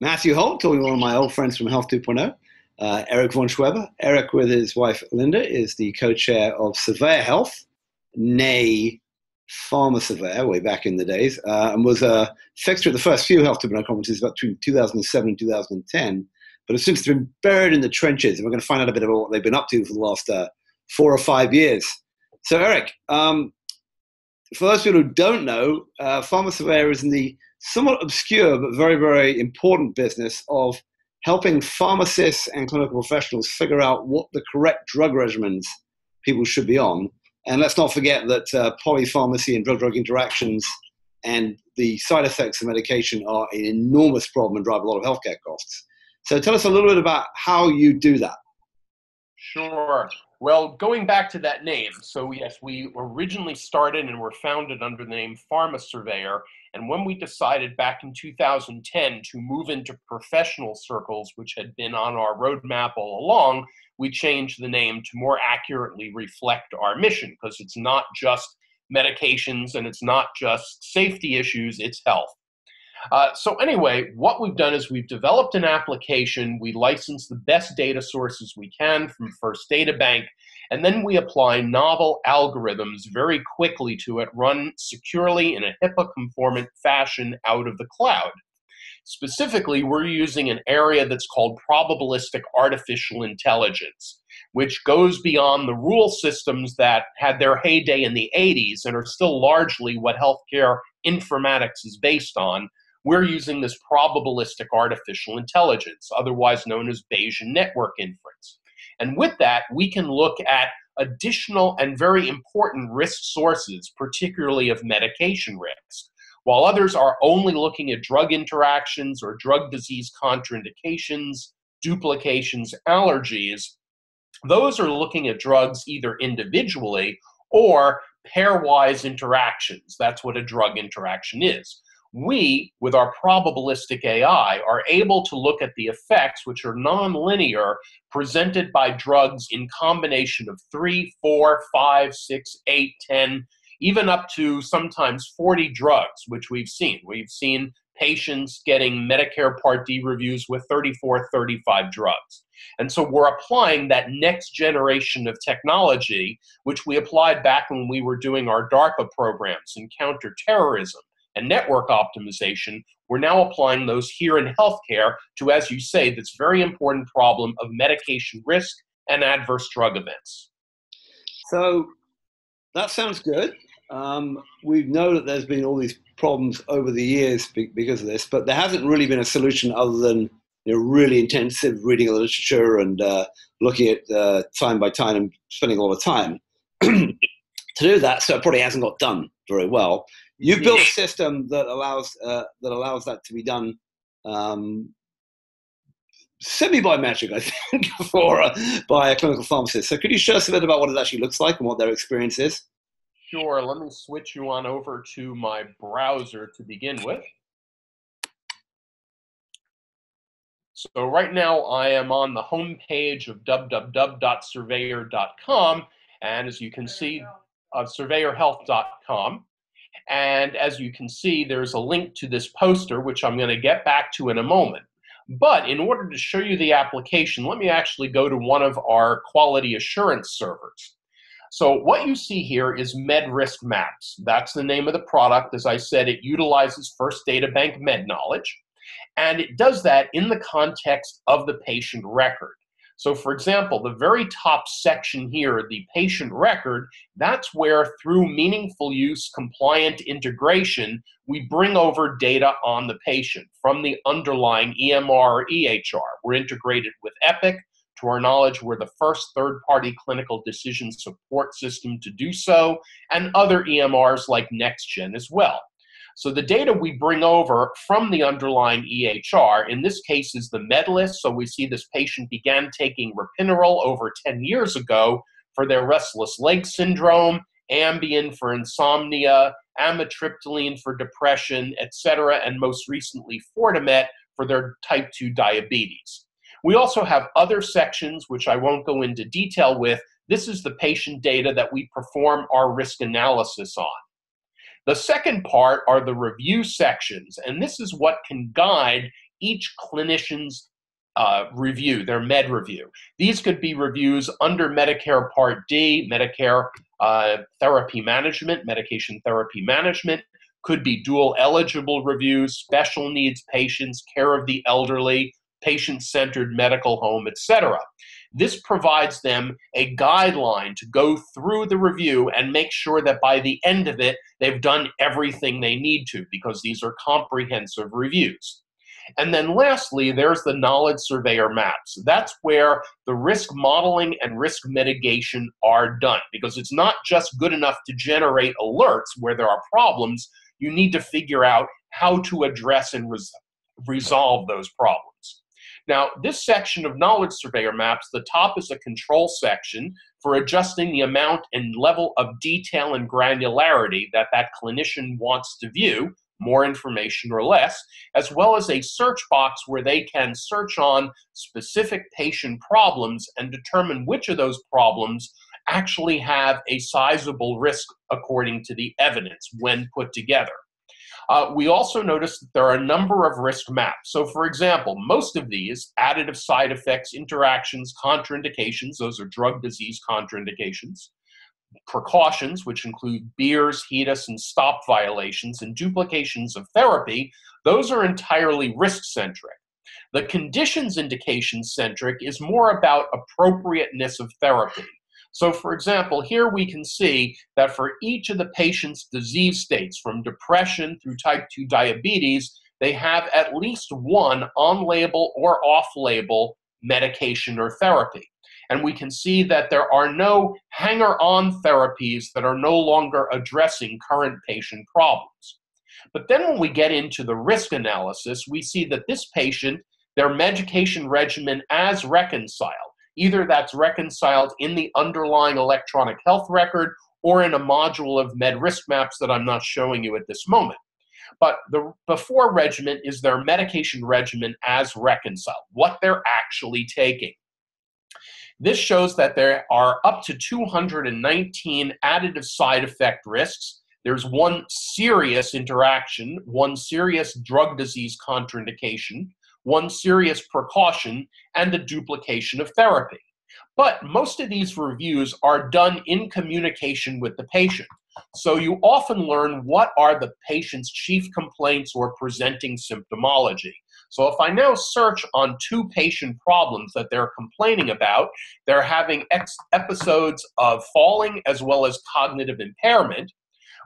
Matthew Holt, talking to one of my old friends from Health 2.0, Erick von Schweber. Erick, with his wife Linda, is the co-chair of SurveyorHealth, nay Pharma Surveyor, way back in the days, and was a fixture at the first few Health 2.0 conferences between 2007 and 2010, but has since been buried in the trenches, and we're going to find out a bit about what they've been up to for the last 4 or 5 years. So, Erick, for those people who don't know, Pharma Surveyor is in the somewhat obscure but very, very important business of helping pharmacists and clinical professionals figure out what the correct drug regimens people should be on. And let's not forget that polypharmacy and drug-drug interactions and the side effects of medication are an enormous problem and drive a lot of healthcare costs. So tell us a little bit about how you do that. Sure. Well, going back to that name, so yes, we originally started and were founded under the name Pharma Surveyor. And when we decided back in 2010 to move into professional circles, which had been on our roadmap all along, we changed the name to more accurately reflect our mission, because it's not just medications and it's not just safety issues, it's health. So anyway, what we've done is we've developed an application. We license the best data sources we can from First Data Bank, and then we apply novel algorithms very quickly to it, run securely in a HIPAA-conformant fashion out of the cloud. Specifically, we're using an area that's called probabilistic artificial intelligence, which goes beyond the rule systems that had their heyday in the 80s and are still largely what healthcare informatics is based on. We're using this probabilistic artificial intelligence, otherwise known as Bayesian network inference. And with that, we can look at additional and very important risk sources, particularly of medication risk. While others are only looking at drug interactions or drug disease contraindications, duplications, allergies, those are looking at drugs either individually or pairwise interactions. That's what a drug interaction is. We, with our probabilistic AI, are able to look at the effects, which are nonlinear, presented by drugs in combination of 3, 4, 5, 6, 8, 10, even up to sometimes 40 drugs, which we've seen. We've seen patients getting Medicare Part D reviews with 34, 35 drugs. And so we're applying that next generation of technology, which we applied back when we were doing our DARPA programs in counterterrorism and network optimization. We're now applying those here in healthcare to, as you say, this very important problem of medication risk and adverse drug events. So that sounds good. We know that there's been all these problems over the years because of this, but there hasn't really been a solution other than really intensive reading of the literature and looking at time by time and spending a lot of time to do that. So it probably hasn't got done very well. You've built a system that allows that to be done semi-biometric, I think, by a clinical pharmacist. So could you show us a bit about what it actually looks like and what their experience is? Sure. Let me switch you on over to my browser to begin with. So right now I am on the home page of www.surveyor.com, and as you can see, SurveyorHealth.com. And as you can see, there's a link to this poster, which I'm going to get back to in a moment. But in order to show you the application, let me actually go to one of our quality assurance servers. So what you see here is MedRisk Maps. That's the name of the product. As I said, it utilizes First Data Bank MedKnowledge, and it does that in the context of the patient record. So for example, the very top section here, the patient record, that's where through meaningful use compliant integration, we bring over data on the patient from the underlying EMR or EHR. We're integrated with Epic. To our knowledge, we're the first third-party clinical decision support system to do so, and other EMRs like NextGen as well. So the data we bring over from the underlying EHR, in this case, is the med list. So we see this patient began taking ropinirole over 10 years ago for their restless leg syndrome, Ambien for insomnia, amitriptyline for depression, etc., and most recently Fortimet for their type 2 diabetes. We also have other sections, which I won't go into detail with. This is the patient data that we perform our risk analysis on. The second part are the review sections, and this is what can guide each clinician's review, their med review. These could be reviews under Medicare Part D, Medicare therapy management, medication therapy management, could be dual eligible reviews, special needs patients, care of the elderly, patient-centered medical home, etc. This provides them a guideline to go through the review and make sure that by the end of it, they've done everything they need to, because these are comprehensive reviews. And then lastly, there's the knowledge surveyor maps. That's where the risk modeling and risk mitigation are done, because it's not just good enough to generate alerts where there are problems. You need to figure out how to address and resolve those problems. Now, this section of knowledge surveyor maps, the top is a control section for adjusting the amount and level of detail and granularity that that clinician wants to view, more information or less, as well as a search box where they can search on specific patient problems and determine which of those problems actually have a sizable risk according to the evidence when put together. We also notice that there are a number of risk maps. So for example, most of these, additive side effects, interactions, contraindications, those are drug disease contraindications, precautions, which include Beers, HEDIS, and stop violations, and duplications of therapy, those are entirely risk-centric. The conditions indication-centric is more about appropriateness of therapy. So for example, here we can see that for each of the patient's disease states, from depression through type 2 diabetes, they have at least one on-label or off-label medication or therapy. And we can see that there are no hanger-on therapies that are no longer addressing current patient problems. But then when we get into the risk analysis, we see that this patient, their medication regimen as reconciled, either that's reconciled in the underlying electronic health record or in a module of med risk maps that I'm not showing you at this moment. But the before regimen is their medication regimen as reconciled, what they're actually taking. This shows that there are up to 219 additive side effect risks. There's one serious interaction, one serious drug disease contraindication, one serious precaution, and a duplication of therapy. But most of these reviews are done in communication with the patient. So you often learn what are the patient's chief complaints or presenting symptomology. So if I now search on two patient problems that they're complaining about, they're having episodes of falling as well as cognitive impairment,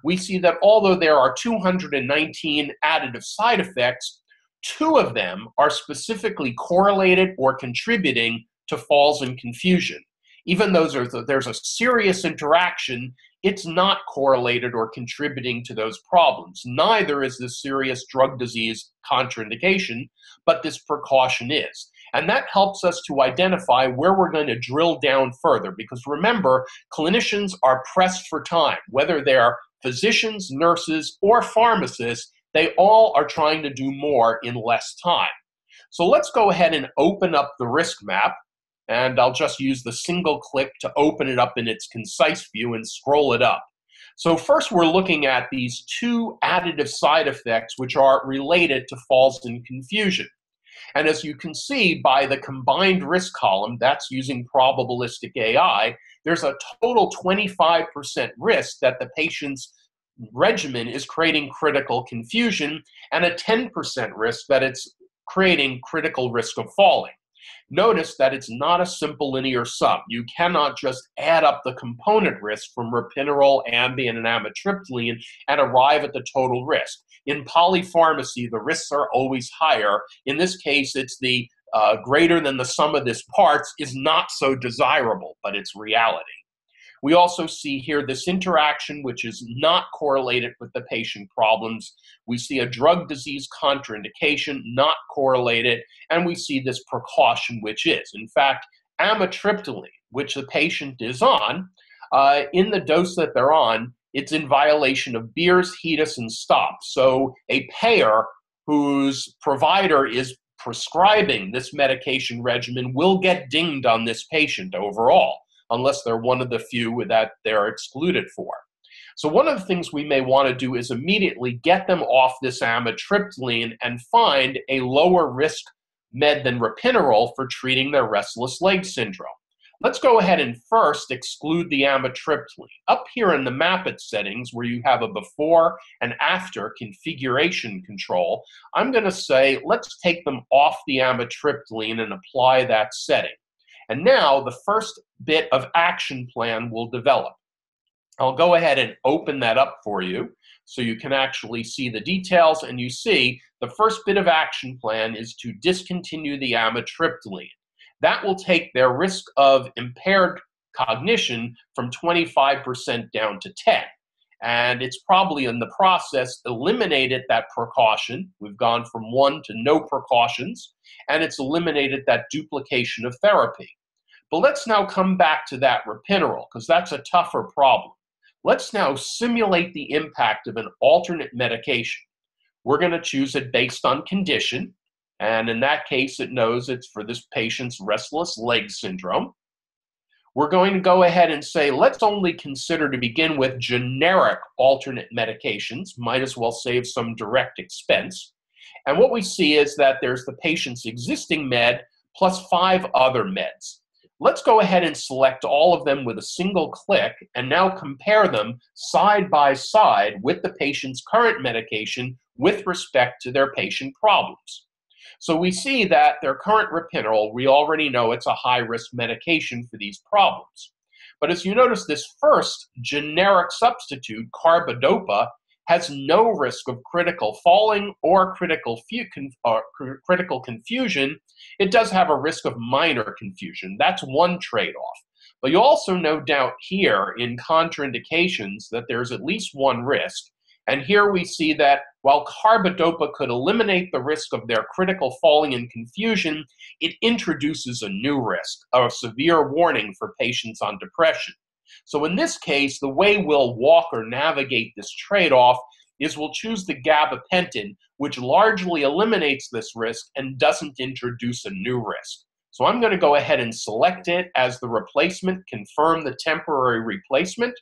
we see that although there are 219 additive side effects, 2 of them are specifically correlated or contributing to falls and confusion. Even though there's a serious interaction, it's not correlated or contributing to those problems. Neither is this serious drug disease contraindication, but this precaution is. And that helps us to identify where we're going to drill down further, because remember, clinicians are pressed for time, whether they're physicians, nurses, or pharmacists. They all are trying to do more in less time. So let's go ahead and open up the risk map, and I'll just use the single click to open it up in its concise view and scroll it up. So first we're looking at these 2 additive side effects which are related to falls and confusion. And as you can see by the combined risk column, that's using probabilistic AI, there's a total 25% risk that the patient's regimen is creating critical confusion, and a 10% risk that it's creating critical risk of falling. Notice that it's not a simple linear sum. You cannot just add up the component risk from ropinirole, Ambien, and amitriptyline and arrive at the total risk. In polypharmacy, the risks are always higher. In this case, it's the greater than the sum of its parts is not so desirable, but it's reality. We also see here this interaction, which is not correlated with the patient problems. We see a drug disease contraindication, not correlated, and we see this precaution, which is. In fact, amitriptyline, which the patient is on, in the dose that they're on, it's in violation of Beers, HEDIS, and stop. So a payer whose provider is prescribing this medication regimen will get dinged on this patient overall, unless they're one of the few that they're excluded for. So one of the things we may want to do is immediately get them off this amitriptyline and find a lower risk med than ropinirole for treating their restless leg syndrome. Let's go ahead and first exclude the amitriptyline. Up here in the MAPIT settings, where you have a before and after configuration control, I'm going to say let's take them off the amitriptyline and apply that setting. And now the first bit of action plan will develop. I'll go ahead and open that up for you so you can actually see the details, and you see the first bit of action plan is to discontinue the amitriptyline. That will take their risk of impaired cognition from 25% down to 10%. And it's probably in the process eliminated that precaution. We've gone from 1 to no precautions, and it's eliminated that duplication of therapy. But let's now come back to that ropinirole, because that's a tougher problem. Let's now simulate the impact of an alternate medication. We're going to choose it based on condition. And in that case, it knows it's for this patient's restless leg syndrome. We're going to go ahead and say, let's only consider to begin with generic alternate medications. Might as well save some direct expense. And what we see is that there's the patient's existing med plus 5 other meds. Let's go ahead and select all of them with a single click and now compare them side by side with the patient's current medication with respect to their patient problems. So we see that their current ropinirole, we already know it's a high-risk medication for these problems. But as you notice, this first generic substitute, carbidopa, has no risk of critical falling or critical confusion. It does have a risk of minor confusion. That's one trade-off. But you also no doubt here in contraindications that there's at least one risk. And here we see that while carbidopa could eliminate the risk of their critical falling and confusion, it introduces a new risk, a severe warning for patients on depression. So in this case, the way we'll walk or navigate this trade-off is we'll choose the gabapentin, which largely eliminates this risk and doesn't introduce a new risk. So I'm going to go ahead and select it as the replacement, confirm the temporary replacement.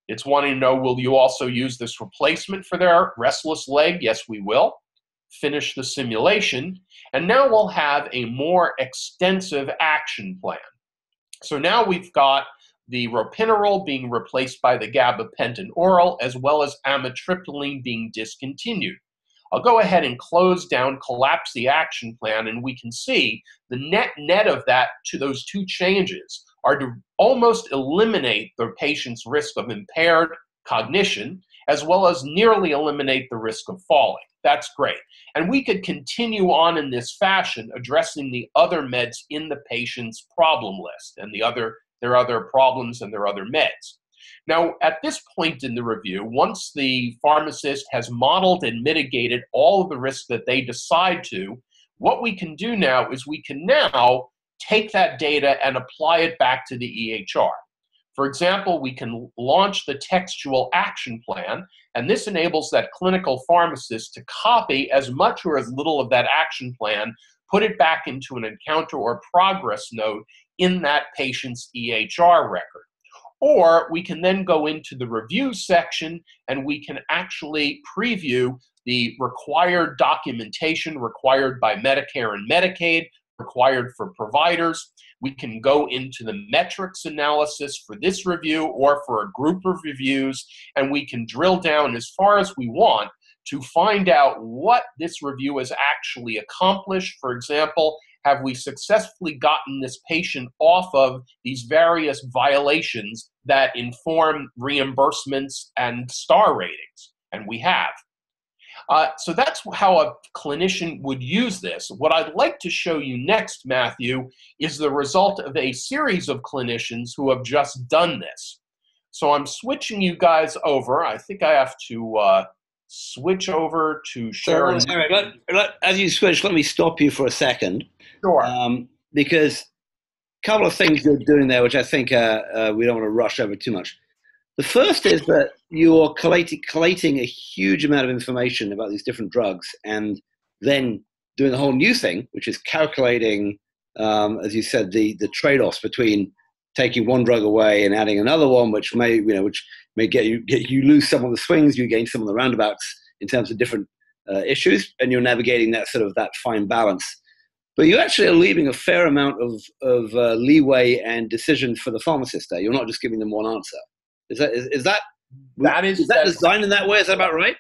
It's wanting to know, will you also use this replacement for their restless leg? Yes, we will. Finish the simulation. And now we'll have a more extensive action plan. So now we've got the ropinirole being replaced by the gabapentin oral, as well as amitriptyline being discontinued. I'll go ahead and close down, collapse the action plan, and we can see the net of that to those two changes are to almost eliminate the patient's risk of impaired cognition, as well as nearly eliminate the risk of falling. That's great. And we could continue on in this fashion, addressing the other meds in the patient's problem list and their other problems and their other meds. Now, at this point in the review, once the pharmacist has modeled and mitigated all of the risks that they decide to, what we can do now is we can now take that data and apply it back to the EHR. For example, we can launch the textual action plan, and this enables that clinical pharmacist to copy as much or as little of that action plan, put it back into an encounter or progress note in that patient's EHR record. Or we can then go into the review section and we can actually preview the required documentation required by Medicare and Medicaid, required for providers. We can go into the metrics analysis for this review or for a group of reviews, and we can drill down as far as we want to find out what this review has actually accomplished. For example, have we successfully gotten this patient off of these various violations that inform reimbursements and star ratings? And we have. So that's how a clinician would use this. What I'd like to show you next, Matthew, is the result of a series of clinicians who have just done this. So I'm switching you guys over. I think I have to switch over to share. So, Eric, as you switch, let me stop you for a second. Sure. Because a couple of things you're doing there, which I think we don't want to rush over too much. The first is that you're collating a huge amount of information about these different drugs and then doing a whole new thing, which is calculating, as you said, the trade-offs between taking one drug away and adding another one, which may get you lose some of the swings, you gain some of the roundabouts in terms of different issues, and you're navigating that fine balance. But you actually are leaving a fair amount of leeway and decision for the pharmacist there. You're not just giving them one answer. Is that designed in that way? Is that about right?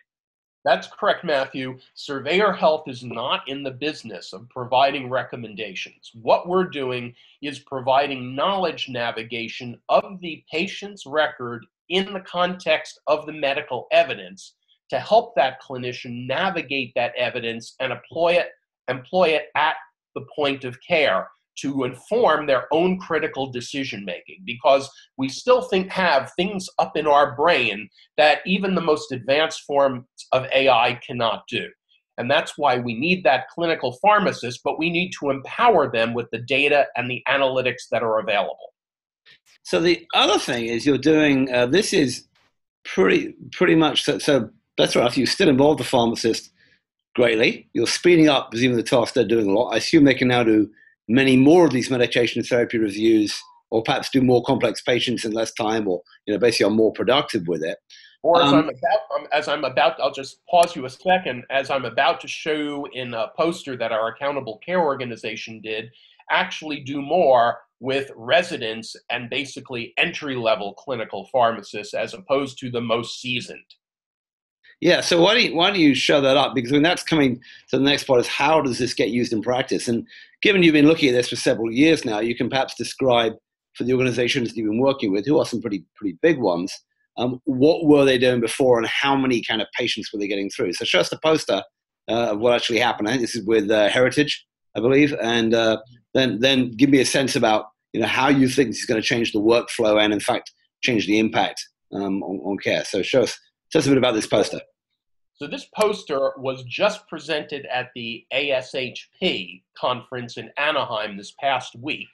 That's correct, Matthew. SurveyorHealth is not in the business of providing recommendations. What we're doing is providing knowledge navigation of the patient's record in the context of the medical evidence to help that clinician navigate that evidence and employ it at the point of care to inform their own critical decision making, because we still have things up in our brain that even the most advanced forms of AI cannot do. And that's why we need that clinical pharmacist, but we need to empower them with the data and the analytics that are available. So the other thing is you're doing, this is pretty much, so that's right, you still involve the pharmacist greatly. You're speeding up, presumably, the tasks they're doing a lot. I assume they can now do many more of these medication therapy reviews, or perhaps do more complex patients in less time, or basically are more productive with it. Or I'll just pause you a second, as I'm about to show you in a poster that our accountable care organization did, actually do more with residents and basically entry-level clinical pharmacists as opposed to the most seasoned. Yeah, so why don't you show that up? Because that's coming to the next part, is how does this get used in practice? And given you've been looking at this for several years now, you can perhaps describe for the organizations that you've been working with, who are some pretty big ones, what were they doing before and how many kind of patients were they getting through? So show us the poster of what actually happened. I think this is with Heritage, I believe, and then give me a sense about how you think this is going to change the workflow and, in fact, change the impact on care. So tell us a bit about this poster. So this poster was just presented at the ASHP conference in Anaheim this past week,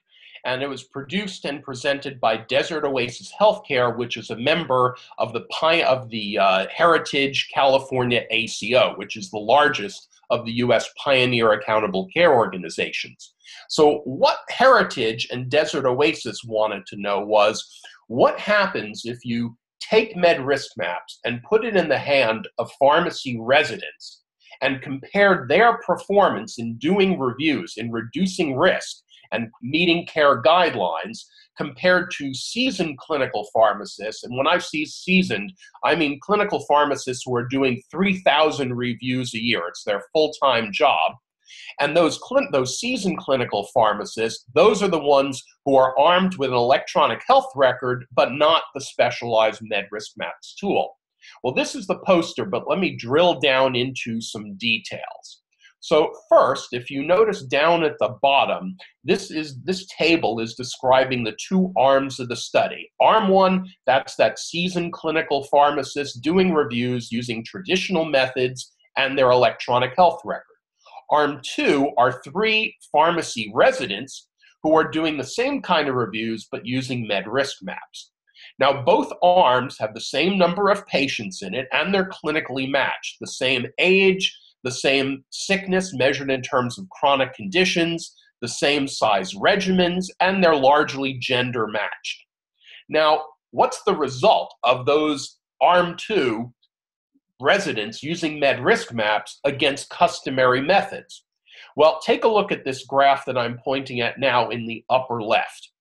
and it was produced and presented by Desert Oasis Healthcare, which is a member of the Heritage California ACO, which is the largest of the U.S. pioneer accountable care organizations. So what Heritage and Desert Oasis wanted to know was, what happens if you take med risk maps and put it in the hand of pharmacy residents and compare their performance in doing reviews, in reducing risk and meeting care guidelines, compared to seasoned clinical pharmacists. And when I say seasoned, I mean clinical pharmacists who are doing 3,000 reviews a year. It's their full-time job. And those seasoned clinical pharmacists, those are the ones who are armed with an electronic health record, but not the specialized med risk maps tool. Well, this is the poster, but let me drill down into some details. So first, if you notice down at the bottom, this table is describing the two arms of the study. Arm one, that's that seasoned clinical pharmacist doing reviews using traditional methods and their electronic health record. Arm two are 3 pharmacy residents who are doing the same kind of reviews but using med risk maps. Now, both arms have the same number of patients in it, and they're clinically matched. The same age, the same sickness measured in terms of chronic conditions, the same size regimens, and they're largely gender matched. Now, what's the result of those Arm 2 residents using med risk maps against customary methods? Well, take a look at this graph that I'm pointing at now in the upper left.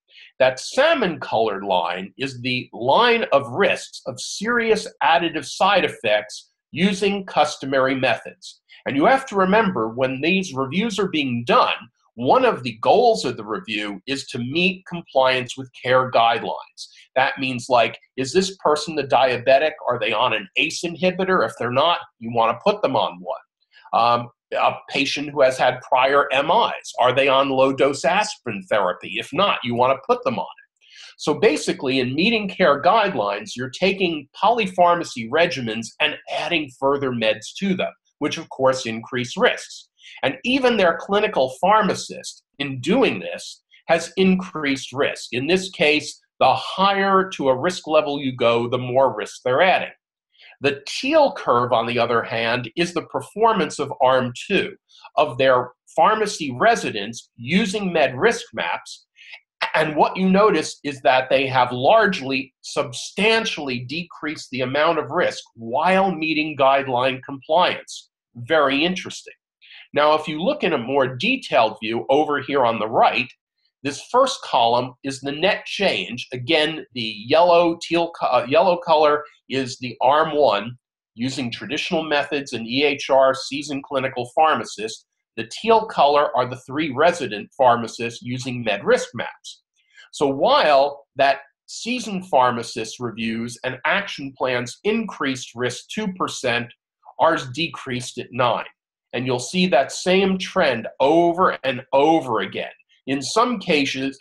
That salmon-colored line is the line of risks of serious additive side effects using customary methods. And you have to remember, when these reviews are being done, one of the goals of the review is to meet compliance with care guidelines. That means, like, is this person the diabetic? Are they on an ACE inhibitor? If they're not, you want to put them on one. A patient who has had prior MIs, are they on low-dose aspirin therapy? If not, you want to put them on it. So basically, in meeting care guidelines, you're taking polypharmacy regimens and adding further meds to them, which of course increase risks. And even their clinical pharmacist, in doing this, has increased risk. In this case, the higher to a risk level you go, the more risk they're adding. The teal curve, on the other hand, is the performance of Arm 2, of their pharmacy residents using med risk maps And what you notice is that they have largely, substantially decreased the amount of risk while meeting guideline compliance. Very interesting. Now, if you look in a more detailed view over here on the right, this first column is the net change. Again, the yellow color is the ARM 1, using traditional methods and EHR seasoned clinical pharmacists. The teal color are the 3 resident pharmacists using MedRisk maps. So while that seasoned pharmacist reviews and action plans increased risk 2%, ours decreased at 9%. And you'll see that same trend over and over again. In some cases,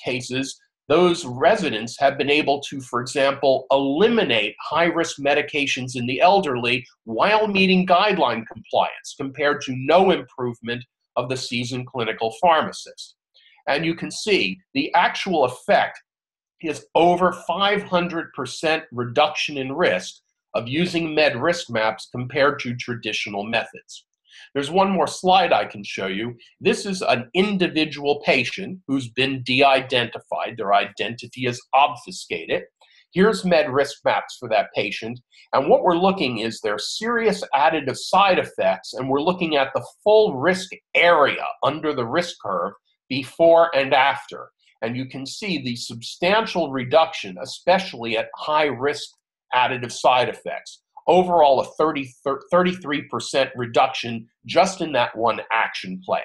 those residents have been able to, for example, eliminate high-risk medications in the elderly while meeting guideline compliance, compared to no improvement of the seasoned clinical pharmacist. And you can see the actual effect is over 500% reduction in risk of using MedRisk maps compared to traditional methods. There's one more slide I can show you. This is an individual patient who's been de-identified. Their identity is obfuscated. Here's MedRisk maps for that patient. And what we're looking is their serious additive side effects, and we're looking at the full risk area under the risk curve before and after. And you can see the substantial reduction, especially at high risk additive side effects. Overall, a 33% reduction just in that one action plan.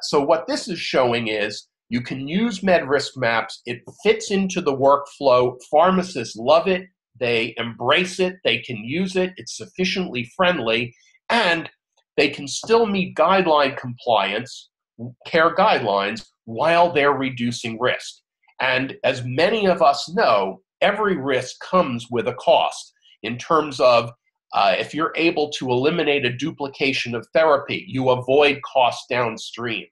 So what this is showing is you can use MedRisk maps. It fits into the workflow. Pharmacists love it. They embrace it. They can use it. It's sufficiently friendly. And they can still meet guideline compliance, care guidelines, while they're reducing risk. And as many of us know, every risk comes with a cost. In terms of if you're able to eliminate a duplication of therapy, you avoid costs downstream.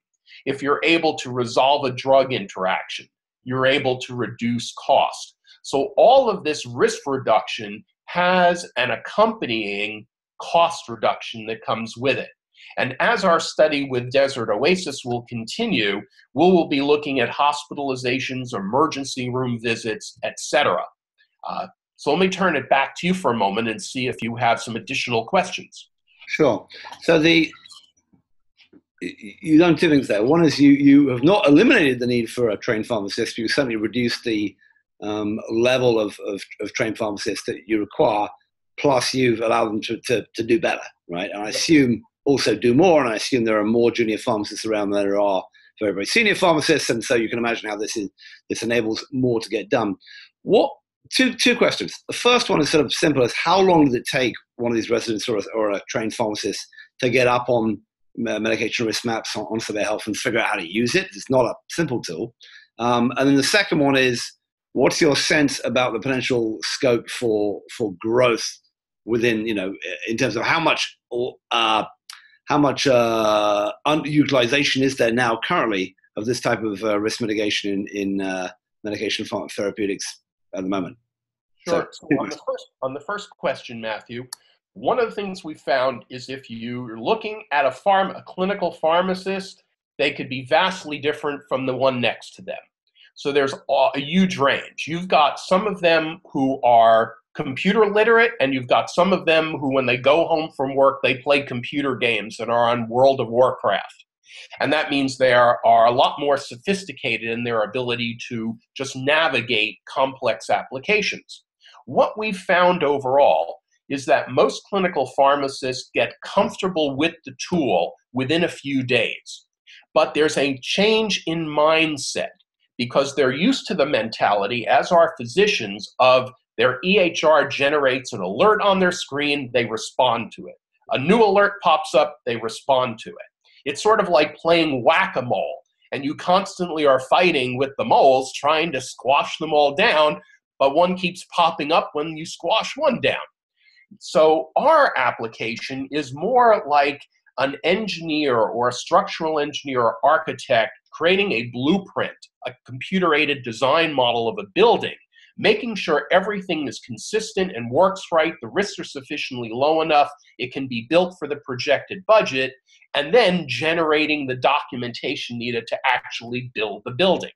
If you're able to resolve a drug interaction, you're able to reduce cost. So all of this risk reduction has an accompanying cost reduction that comes with it. And as our study with Desert Oasis will continue, we will be looking at hospitalizations, emergency room visits, etc. So let me turn it back to you for a moment and see if you have some additional questions. Sure. So you've done 2 things there. One is you have not eliminated the need for a trained pharmacist. You certainly reduced the level of trained pharmacists that you require, plus you've allowed them to do better, right? And I assume also do more, and I assume there are more junior pharmacists around than there are very, very senior pharmacists, and so you can imagine how this enables more to get done. Two questions. The first one is sort of simple as how long does it take one of these residents or a trained pharmacist to get up on medication risk maps on SurveyorHealth and figure out how to use it? It's not a simple tool. And then the second one is, what's your sense about the potential scope for growth within, in terms of how much utilization is there now currently of this type of risk mitigation in medication therapeutics at the moment? Sure. So on the first question, Matthew, one of the things we found is if you're looking at a clinical pharmacist, they could be vastly different from the one next to them. So there's a huge range. You've got some of them who are computer literate, and you've got some of them who, when they go home from work, they play computer games and are on World of Warcraft. And that means they are a lot more sophisticated in their ability to just navigate complex applications. What we've found overall is that most clinical pharmacists get comfortable with the tool within a few days. But there's a change in mindset because they're used to the mentality, as are physicians, of their EHR generates an alert on their screen, they respond to it. A new alert pops up, they respond to it. It's sort of like playing whack-a-mole, and you constantly are fighting with the moles, trying to squash them all down, but one keeps popping up when you squash one down. So our application is more like an engineer or a structural engineer or architect creating a blueprint, a computer-aided design model of a building, making sure everything is consistent and works right, the risks are sufficiently low enough, it can be built for the projected budget, and then generating the documentation needed to actually build the building.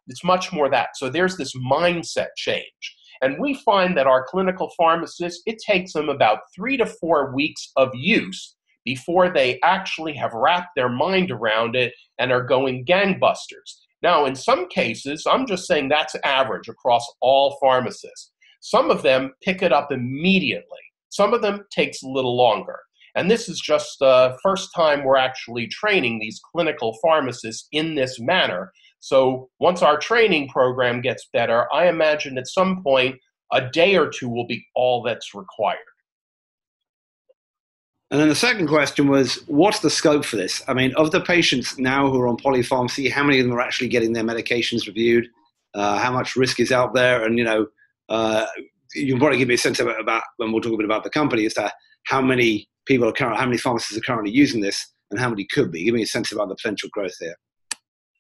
It's much more that. So there's this mindset change. And we find that our clinical pharmacists, it takes them about 3 to 4 weeks of use before they actually have wrapped their mind around it and are going gangbusters. Now, in some cases, I'm just saying that's average across all pharmacists. Some of them pick it up immediately. Some of them takes a little longer. And this is just the first time we're actually training these clinical pharmacists in this manner. So once our training program gets better, I imagine at some point, a day or two will be all that's required. And then the second question was, what's the scope for this? I mean, of the patients now who are on polypharmacy, how many of them are actually getting their medications reviewed? How much risk is out there? And, you can probably give me a sense of about, when we'll talk a bit about the company, is that how many people are currently, how many pharmacists are currently using this and how many could be? Give me a sense about the potential growth here.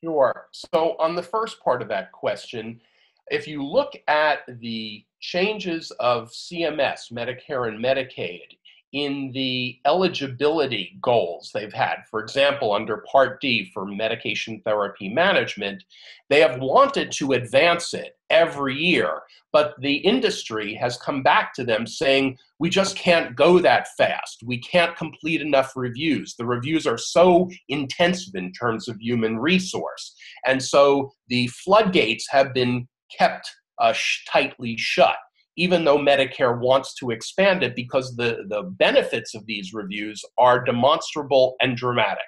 Sure. So on the first part of that question, if you look at the changes of CMS, Medicare and Medicaid, in the eligibility goals they've had, for example, under Part D for medication therapy management, they have wanted to advance it every year, but the industry has come back to them saying, we just can't go that fast. We can't complete enough reviews. The reviews are so intensive in terms of human resource. And so the floodgates have been kept tightly shut, even though Medicare wants to expand it, because the benefits of these reviews are demonstrable and dramatic.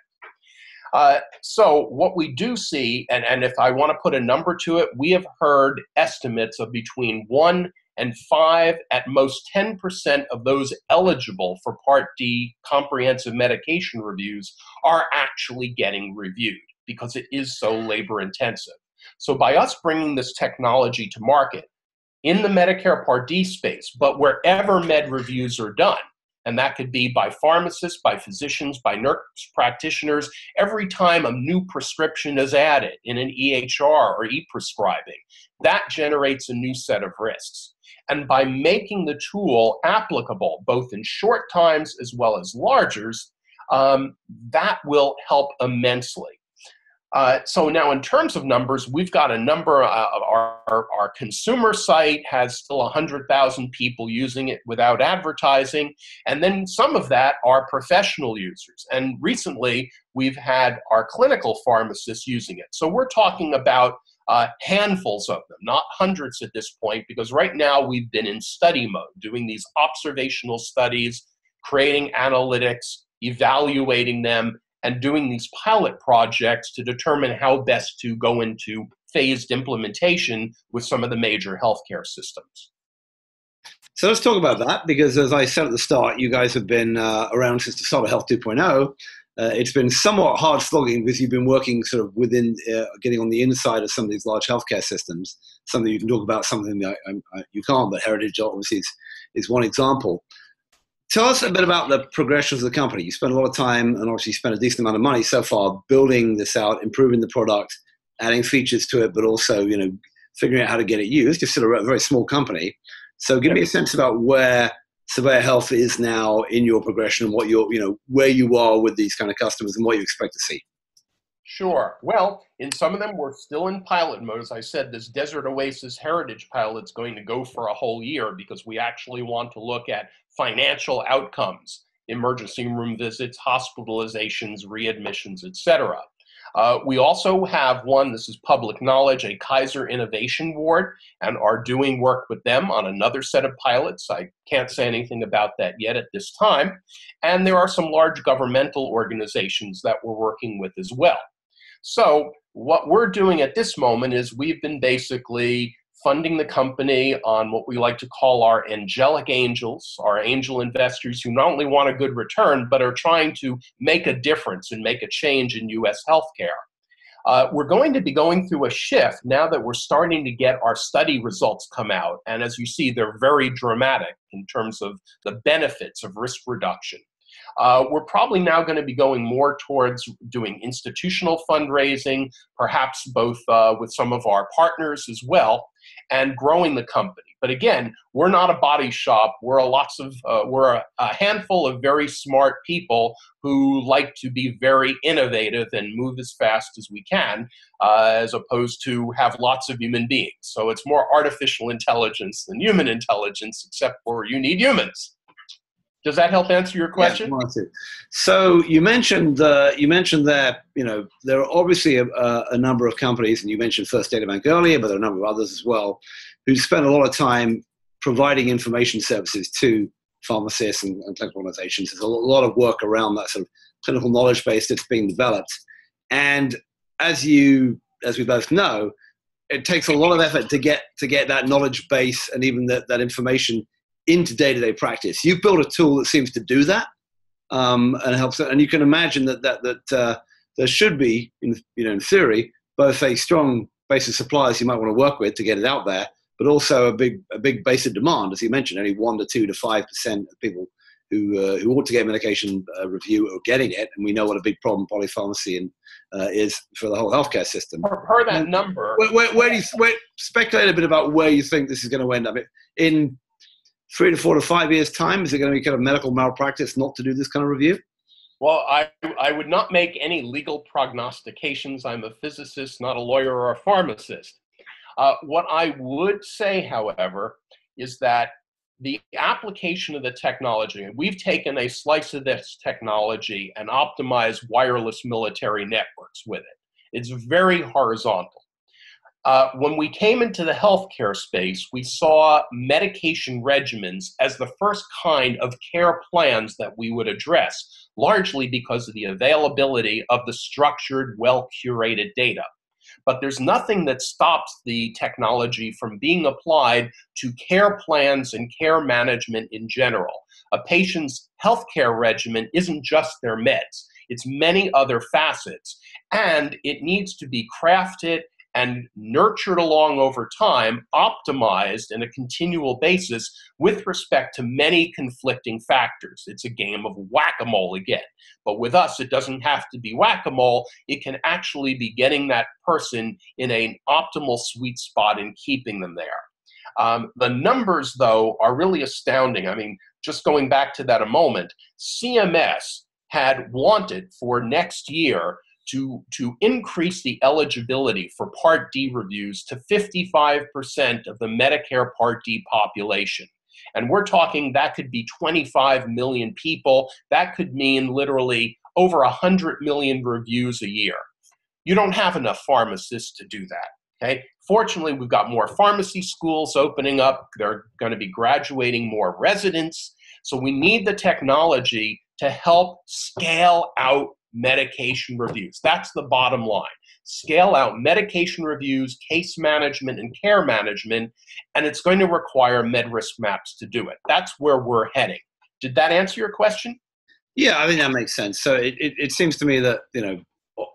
So what we do see, and if I want to put a number to it, we have heard estimates of between 1 and 5, at most 10% of those eligible for Part D comprehensive medication reviews are actually getting reviewed because it is so labor intensive. So by us bringing this technology to market, in the Medicare Part D space, but wherever med reviews are done, and that could be by pharmacists, by physicians, by nurse practitioners, every time a new prescription is added in an EHR or e-prescribing, that generates a new set of risks. And by making the tool applicable, both in short times as well as largers, that will help immensely. So now in terms of numbers, we've got a number, our consumer site has still 100,000 people using it without advertising. And then some of that are professional users. And recently we've had our clinical pharmacists using it. So we're talking about handfuls of them, not hundreds at this point, because right now we've been in study mode, doing these observational studies, creating analytics, evaluating them, and doing these pilot projects to determine how best to go into phased implementation with some of the major healthcare systems. So let's talk about that, because as I said at the start, you guys have been around since the start of Health 2.0. It's been somewhat hard slogging because you've been working sort of within, getting on the inside of some of these large healthcare systems. Something you can talk about, something that you can't, but Heritage obviously is one example. Tell us a bit about the progressions of the company. You spent a lot of time and obviously spent a decent amount of money so far building this out, improving the product, adding features to it, but also, figuring out how to get it used. You're still a very small company. So give me a sense about where SurveyorHealth is now in your progression, what where you are with these kind of customers and what you expect to see. Sure. Well, in some of them, we're still in pilot mode. As I said, this Desert Oasis Heritage pilot's going to go for a whole year because we actually want to look at financial outcomes, emergency room visits, hospitalizations, readmissions, etc. We also have one, this is public knowledge, a Kaiser Innovation Ward, and are doing work with them on another set of pilots. I can't say anything about that yet at this time. And there are some large governmental organizations that we're working with as well. So what we're doing at this moment is we've been basically funding the company on what we like to call our angelic angels, our angel investors who not only want a good return, but are trying to make a difference and make a change in U.S. healthcare. We're going to be going through a shift now that we're starting to get our study results come out. And as you see, they're very dramatic in terms of the benefits of risk reduction. We're probably now going to be going more towards doing institutional fundraising, perhaps both with some of our partners as well, and growing the company. But again, we're not a body shop. We're a handful of very smart people who like to be very innovative and move as fast as we can, as opposed to have lots of human beings. So it's more artificial intelligence than human intelligence, except for you need humans. Does that help answer your question? Yeah, so you mentioned that there are obviously a number of companies, and you mentioned First Data Bank earlier, but there are a number of others as well, who spend a lot of time providing information services to pharmacists and clinical organizations. There's a lot of work around that sort of clinical knowledge base that's being developed. And as we both know, it takes a lot of effort to get that knowledge base and even that information into day-to-day practice. You've built a tool that seems to do that, and helps. And you can imagine that there should be, in theory, both a strong base of suppliers you might want to work with to get it out there, but also a big base of demand. As you mentioned, only 1 to 2 to 5% of people who ought to get medication review are getting it, and we know what a big problem polypharmacy is for the whole healthcare system. Per that number, where do you speculate a bit about where you think this is going to end up in 3 to 4 to 5 years' time? Is it going to be kind of medical malpractice not to do this kind of review? Well, I would not make any legal prognostications. I'm a physicist, not a lawyer or a pharmacist. What I would say, however, is that the application of the technology, and we've taken a slice of this technology and optimized wireless military networks with it. It's very horizontal. When we came into the healthcare space, we saw medication regimens as the first kind of care plans that we would address, largely because of the availability of the structured, well-curated data. But there's nothing that stops the technology from being applied to care plans and care management in general. A patient's healthcare regimen isn't just their meds. It's many other facets, and it needs to be crafted and nurtured along over time, optimized in a continual basis with respect to many conflicting factors. It's a game of whack-a-mole again. But with us, it doesn't have to be whack-a-mole. It can actually be getting that person in an optimal sweet spot and keeping them there. The numbers, though, are really astounding. I mean, just going back to that a moment, CMS had wanted for next year to increase the eligibility for Part D reviews to 55% of the Medicare Part D population. And we're talking that could be 25 million people. That could mean literally over 100 million reviews a year. You don't have enough pharmacists to do that, okay? Fortunately, we've got more pharmacy schools opening up. They're going to be graduating more residents. So we need the technology to help scale out medication reviews. That's the bottom line. Scale out medication reviews, case management, and care management, and it's going to require med risk maps to do it. That's where we're heading. Did that answer your question? Yeah, I think that makes sense. So it seems to me that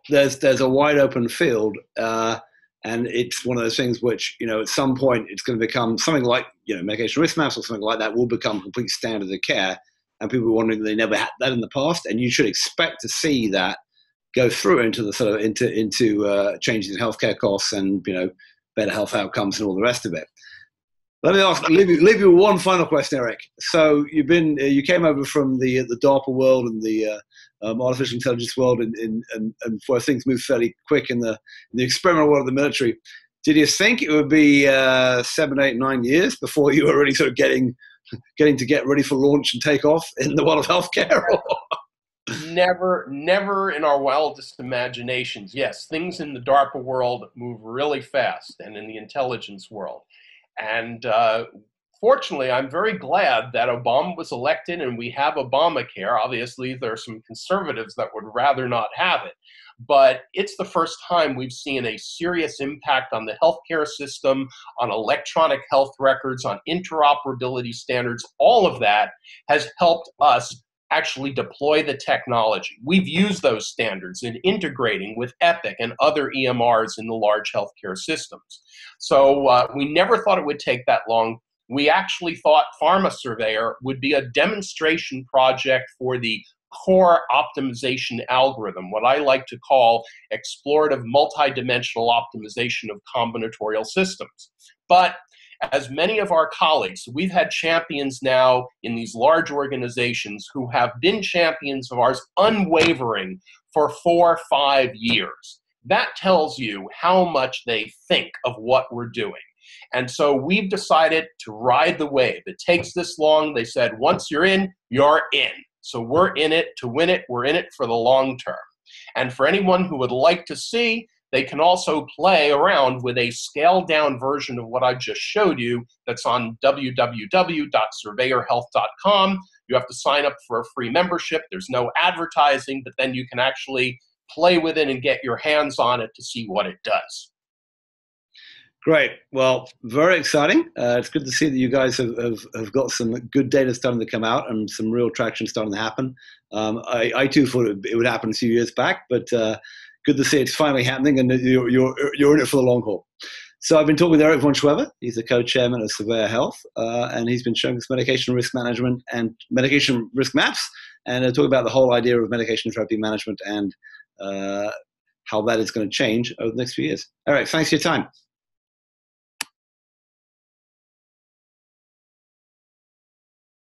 there's a wide open field, and it's one of those things which at some point it's going to become something like medication risk maps or something like that will become complete standard of care. And people were wondering they never had that in the past, and you should expect to see that go through into the sort of into changes in healthcare costs and better health outcomes and all the rest of it. Let me leave you with one final question, Eric. So you came over from the DARPA world and the artificial intelligence world, and where things move fairly quick in the experimental world of the military. Did you think it would be 7, 8, 9 years before you were really sort of getting to get ready for launch and take off in the world of healthcare? Never in our wildest imaginations. Yes, things in the DARPA world move really fast, and in the intelligence world. And fortunately, I'm very glad that Obama was elected and we have Obamacare. Obviously, there are some conservatives that would rather not have it. But it's the first time we've seen a serious impact on the healthcare system, on electronic health records, on interoperability standards. All of that has helped us actually deploy the technology. We've used those standards in integrating with Epic and other EMRs in the large healthcare systems. So we never thought it would take that long. We actually thought Pharma Surveyor would be a demonstration project for the core optimization algorithm, what I like to call explorative multidimensional optimization of combinatorial systems. But as many of our colleagues, we've had champions now in these large organizations who have been champions of ours unwavering for 4 or 5 years. That tells you how much they think of what we're doing. And so we've decided to ride the wave. It takes this long. They said, once you're in, you're in. So we're in it to win it. We're in it for the long term. And for anyone who would like to see, they can also play around with a scaled down version of what I just showed you that's on www.SurveyorHealth.com. You have to sign up for a free membership. There's no advertising, but then you can actually play with it and get your hands on it to see what it does. Great. Well, very exciting. It's good to see that you guys have got some good data starting to come out and some real traction starting to happen. I too thought it would happen a few years back, but good to see it's finally happening, and you're in it for the long haul. So I've been talking with Erick von Schweber. He's the co-chairman of SurveyorHealth, and he's been showing us medication risk management and medication risk maps, and talking about the whole idea of medication therapy management and how that is going to change over the next few years. Erick, thanks for your time.